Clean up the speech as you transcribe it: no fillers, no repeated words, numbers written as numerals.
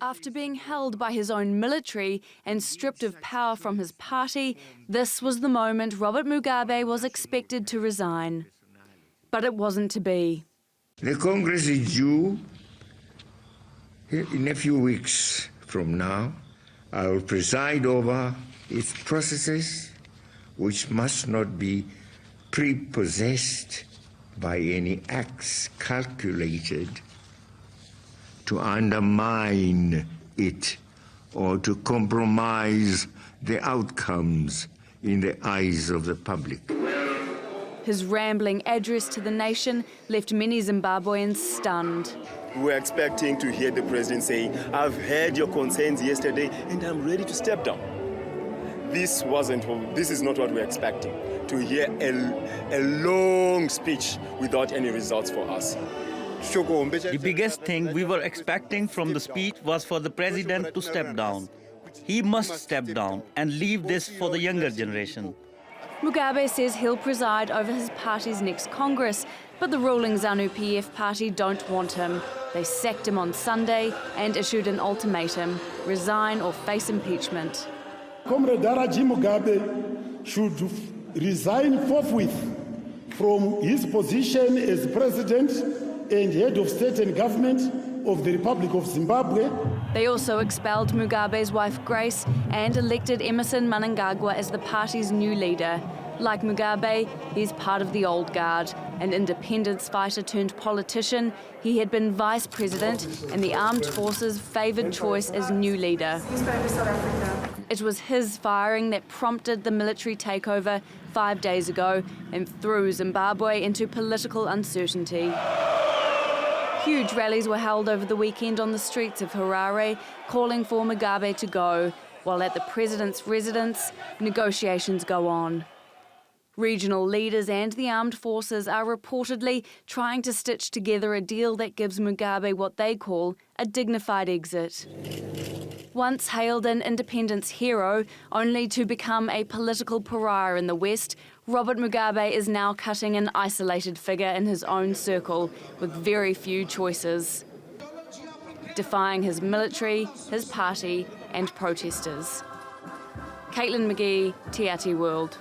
After being held by his own military and stripped of power from his party, this was the moment Robert Mugabe was expected to resign. But it wasn't to be. The Congress is due in a few weeks from now. I will preside over its processes, which must not be prepossessed by any acts calculated to undermine it or to compromise the outcomes in the eyes of the public. His rambling address to the nation left many Zimbabweans stunned. We were expecting to hear the president say, "I've heard your concerns yesterday and I'm ready to step down." This is not what we're expecting, to hear a long speech without any results for us. The biggest thing we were expecting from the speech was for the president to step down. He must step down and leave this for the younger generation. Mugabe says he'll preside over his party's next Congress, but the ruling ZANU-PF party don't want him. They sacked him on Sunday and issued an ultimatum: resign or face impeachment. Comrade Daraji Mugabe should resign forthwith from his position as president and head of state and government of the Republic of Zimbabwe. They also expelled Mugabe's wife Grace and elected Emerson Mnangagwa as the party's new leader. Like Mugabe, he's part of the old guard, an independence fighter turned politician. He had been vice president and the armed forces' favoured choice as new leader. It was his firing that prompted the military takeover 5 days ago and threw Zimbabwe into political uncertainty. Huge rallies were held over the weekend on the streets of Harare, calling for Mugabe to go, while at the president's residence, negotiations go on. Regional leaders and the armed forces are reportedly trying to stitch together a deal that gives Mugabe what they call a dignified exit. Once hailed an independence hero, only to become a political pariah in the West, Robert Mugabe is now cutting an isolated figure in his own circle, with very few choices, defying his military, his party and protesters. Caitlin McGee, TRT World.